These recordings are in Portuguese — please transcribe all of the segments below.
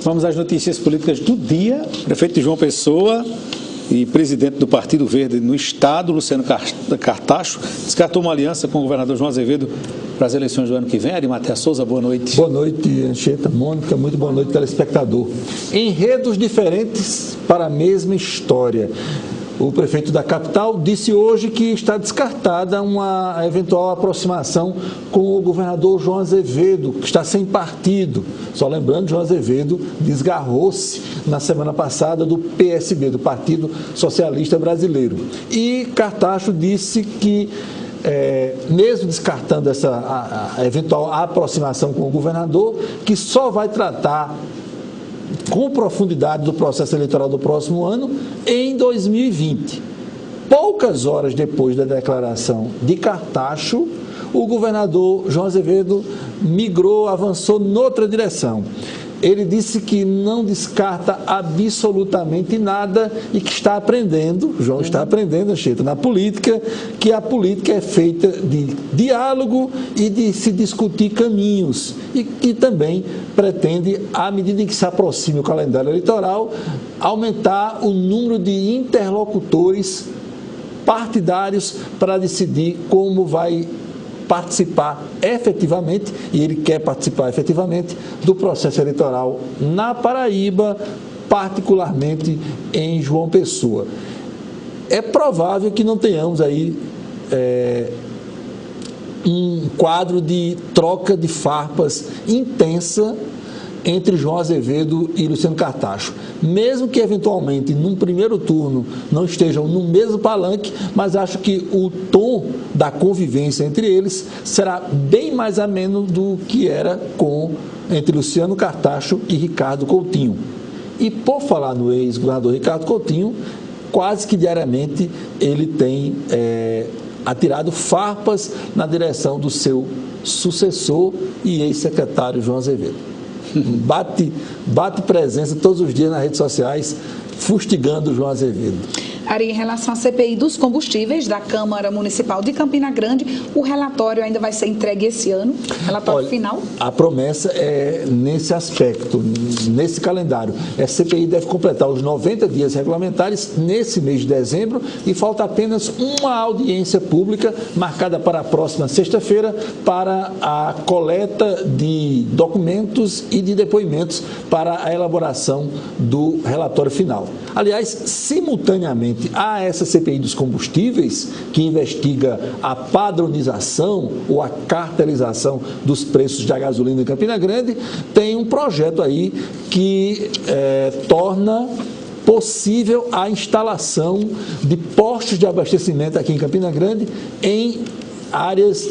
Vamos às notícias políticas do dia. Prefeito de João Pessoa e presidente do Partido Verde no Estado, Luciano Cartacho, descartou uma aliança com o governador João Azevedo para as eleições do ano que vem. Arimatea Souza, boa noite. Boa noite, Anchieta, Mônica, muito boa noite, telespectador. Enredos diferentes para a mesma história. O prefeito da capital disse hoje que está descartada uma eventual aproximação com o governador João Azevedo, que está sem partido. Só lembrando, João Azevedo desgarrou-se na semana passada do PSB, do Partido Socialista Brasileiro. E Cartacho disse que, mesmo descartando essa a eventual aproximação com o governador, que só vai tratar com profundidade do processo eleitoral do próximo ano em 2020. Poucas horas depois da declaração de Cartacho, o governador João Azevedo migrou, avançou noutra direção. Ele disse que não descarta absolutamente nada e que está aprendendo, João está aprendendo, Anchieta, na política, que a política é feita de diálogo e de se discutir caminhos e que também pretende, à medida em que se aproxime o calendário eleitoral, aumentar o número de interlocutores partidários para decidir como vai participar efetivamente, e ele quer participar efetivamente, do processo eleitoral na Paraíba, particularmente em João Pessoa. É provável que não tenhamos aí um quadro de troca de farpas intensa entre João Azevedo e Luciano Cartacho. Mesmo que, eventualmente, num primeiro turno não estejam no mesmo palanque, mas acho que o tom da convivência entre eles será bem mais ameno do que era entre Luciano Cartacho e Ricardo Coutinho. E, por falar no ex-governador Ricardo Coutinho, quase que diariamente ele tem atirado farpas na direção do seu sucessor e ex-secretário João Azevedo. Bate presença todos os dias nas redes sociais, fustigando o João Azevedo. Ari, em relação à CPI dos combustíveis da Câmara Municipal de Campina Grande, o relatório ainda vai ser entregue esse ano? Relatório final? A promessa é nesse aspecto, nesse calendário. A CPI deve completar os 90 dias regulamentares nesse mês de dezembro e falta apenas uma audiência pública marcada para a próxima sexta-feira para a coleta de documentos e de depoimentos para a elaboração do relatório final. Aliás, simultaneamente a essa CPI dos combustíveis, que investiga a padronização ou a cartelização dos preços da gasolina em Campina Grande, tem um projeto aí que torna possível a instalação de postos de abastecimento aqui em Campina Grande em áreas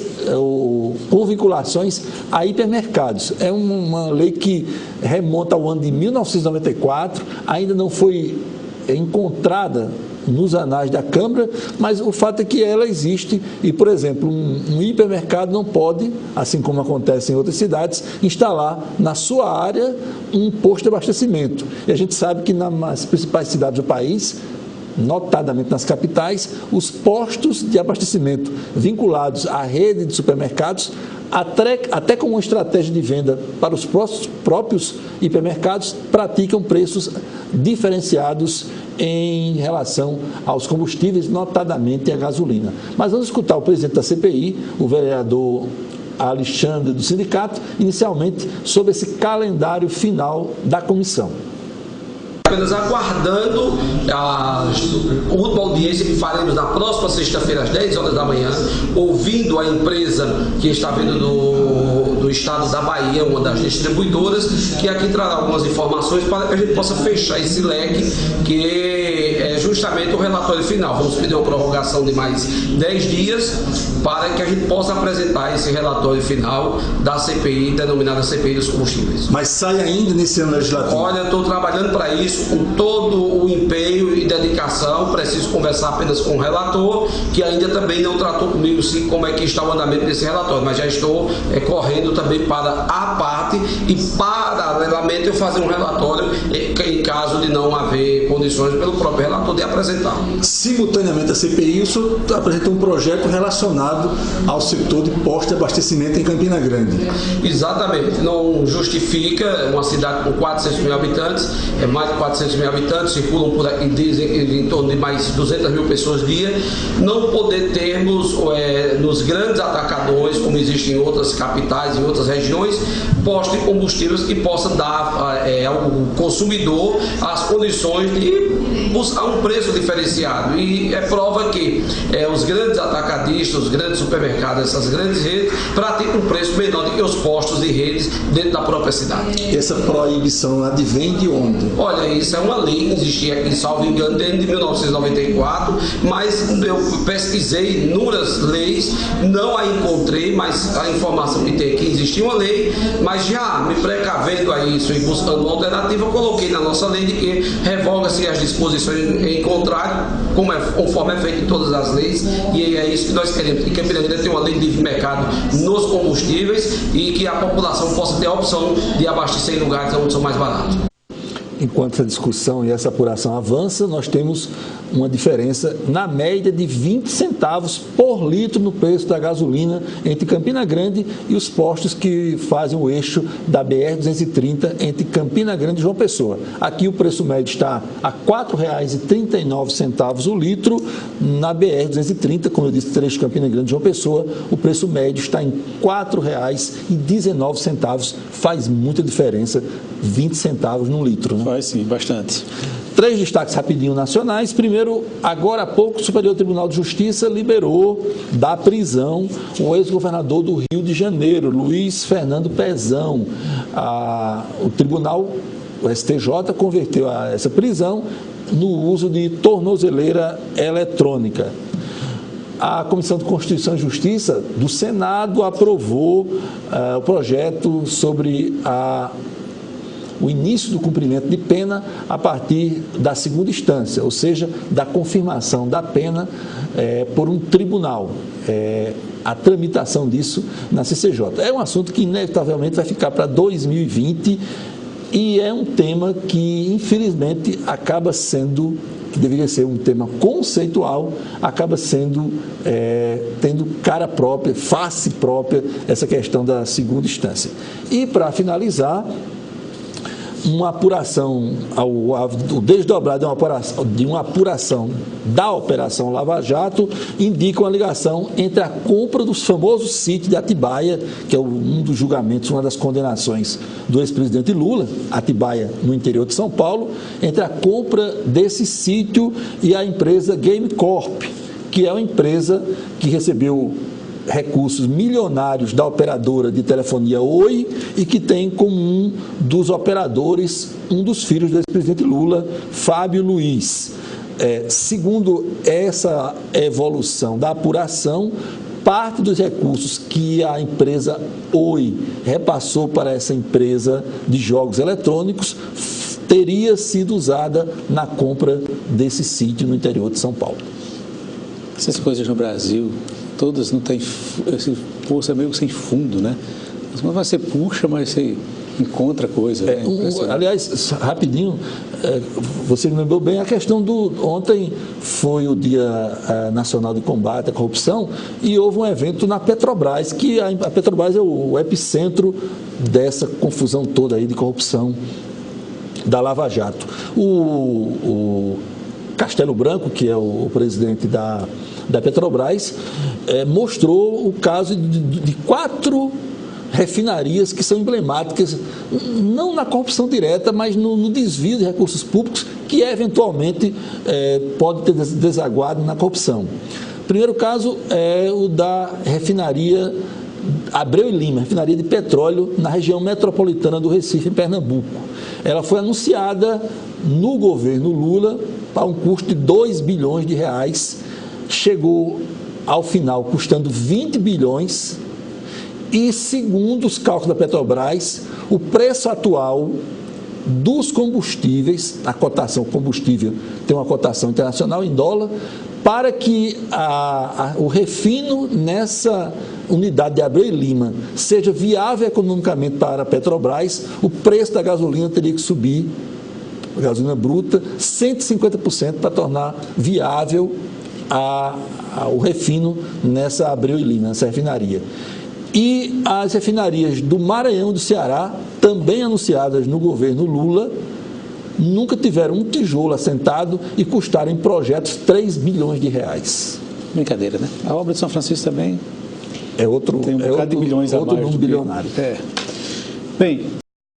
com vinculações a hipermercados. É uma lei que remonta ao ano de 1994, ainda não foi encontrada nos anais da Câmara, mas o fato é que ela existe e, por exemplo, um hipermercado não pode, assim como acontece em outras cidades, instalar na sua área um posto de abastecimento. E a gente sabe que nas principais cidades do país, notadamente nas capitais, os postos de abastecimento vinculados à rede de supermercados, até com uma estratégia de venda para os próprios hipermercados, praticam preços diferenciados em relação aos combustíveis, notadamente a gasolina. Mas vamos escutar o presidente da CPI, o vereador Alexandre do sindicato, inicialmente sobre esse calendário final da comissão. Apenas aguardando a última audiência que faremos na próxima sexta-feira às 10 horas da manhã, ouvindo a empresa que está vindo do estado da Bahia, uma das distribuidoras, que aqui trará algumas informações para que a gente possa fechar esse leque, que é justamente o relatório final. Vamos pedir uma prorrogação de mais 10 dias para que a gente possa apresentar esse relatório final da CPI, denominada CPI dos combustíveis. Mas sai ainda nesse ano legislativo? Olha, estou trabalhando para isso com todo o empenho e dedicação. Preciso conversar apenas com o relator, que ainda também não tratou comigo sim como é que está o andamento desse relatório, mas já estou correndo também para a parte e paralelamente eu fazer um relatório em caso de não haver condições pelo próprio relator de apresentar. Simultaneamente a CPI, o senhor apresenta um projeto relacionado ao setor de postos de abastecimento em Campina Grande. Exatamente, não justifica uma cidade com 400 mil habitantes, mais de 400 mil habitantes, circulam por aí, dizem em torno de mais de 200 mil pessoas dia, não poder termos nos grandes atacadores, como existe em outras capitais, em outras regiões, postos de combustíveis que possam dar ao consumidor as condições de buscar um preço diferenciado. E é prova que os grandes atacadistas, os grandes supermercados, essas grandes redes, praticam um preço menor do que os postos e redes dentro da própria cidade. Essa proibição advém de onde? Olha, isso é uma lei que existia aqui, salvo engano, desde 1994, mas eu pesquisei inúmeras leis, não a encontrei, mas a informação que tem aqui, existia uma lei, mas já me precavendo a isso e buscando uma alternativa, eu coloquei na nossa lei de que revoga-se as disposições em contrário, conforme é feito em todas as leis, e é isso que nós queremos, que Campina Grande tenha uma lei de livre mercado nos combustíveis e que a população possa ter a opção de abastecer em lugares onde são mais baratos. Enquanto essa discussão e essa apuração avança, nós temos uma diferença na média de 20 centavos por litro no preço da gasolina entre Campina Grande e os postos que fazem o eixo da BR-230 entre Campina Grande e João Pessoa. Aqui o preço médio está a R$ 4,39 o litro. Na BR-230, como eu disse, trecho Campina Grande e João Pessoa, o preço médio está em R$ 4,19. Faz muita diferença, 20 centavos no litro, né? Faz sim, bastante. 3 destaques rapidinho nacionais. Primeiro, agora há pouco, o Superior Tribunal de Justiça liberou da prisão o ex-governador do Rio de Janeiro, Luiz Fernando Pezão. O tribunal, o STJ, converteu essa prisão no uso de tornozeleira eletrônica. A Comissão de Constituição e Justiça do Senado aprovou o projeto sobre o início do cumprimento de pena a partir da segunda instância, ou seja, da confirmação da pena por um tribunal. A tramitação disso na CCJ. É um assunto que inevitavelmente vai ficar para 2020 e é um tema que, infelizmente, acaba sendo, que deveria ser um tema conceitual, acaba sendo, tendo cara própria, face própria, essa questão da segunda instância. E, para finalizar, uma apuração, o desdobrado de uma apuração da Operação Lava Jato indica uma ligação entre a compra dos famosos sítios de Atibaia, que é um dos julgamentos, uma das condenações do ex-presidente Lula, Atibaia, no interior de São Paulo, entre a compra desse sítio e a empresa Game Corp, que é uma empresa que recebeu recursos milionários da operadora de telefonia Oi e que tem como um dos operadores um dos filhos do ex-presidente Lula, Fábio Luiz. Segundo essa evolução da apuração, parte dos recursos que a empresa Oi repassou para essa empresa de jogos eletrônicos teria sido usada na compra desse sítio no interior de São Paulo. Essas coisas no Brasil, todas não têm força, meio que sem fundo, né? Mas você puxa, mas você encontra coisa. Né? Aliás, rapidinho, você me lembrou bem a questão ontem foi o Dia Nacional de Combate à Corrupção e houve um evento na Petrobras, que a Petrobras é o epicentro dessa confusão toda aí de corrupção da Lava Jato. O Castelo Branco, que é o presidente da Petrobras, mostrou o caso de 4 refinarias que são emblemáticas, não na corrupção direta, mas no desvio de recursos públicos, que eventualmente pode ter desaguado na corrupção. O primeiro caso é o da refinaria Abreu e Lima, refinaria de petróleo na região metropolitana do Recife, em Pernambuco. Ela foi anunciada no governo Lula para um custo de 2 bilhões de reais, chegou ao final custando 20 bilhões e, segundo os cálculos da Petrobras, o preço atual dos combustíveis, a cotação combustível tem uma cotação internacional em dólar, para que o refino nessa unidade de Abreu e Lima seja viável economicamente para a Petrobras, o preço da gasolina teria que subir, a gasolina bruta, 150% para tornar viável o refino nessa Abreu e Lima, nessa refinaria. E as refinarias do Maranhão e do Ceará, também anunciadas no governo Lula, nunca tiveram um tijolo assentado e custaram em projetos 3 bilhões de reais. Brincadeira, né? A obra de São Francisco também tem um bocado de bilhões a mais. Outro número bilionário. Bem,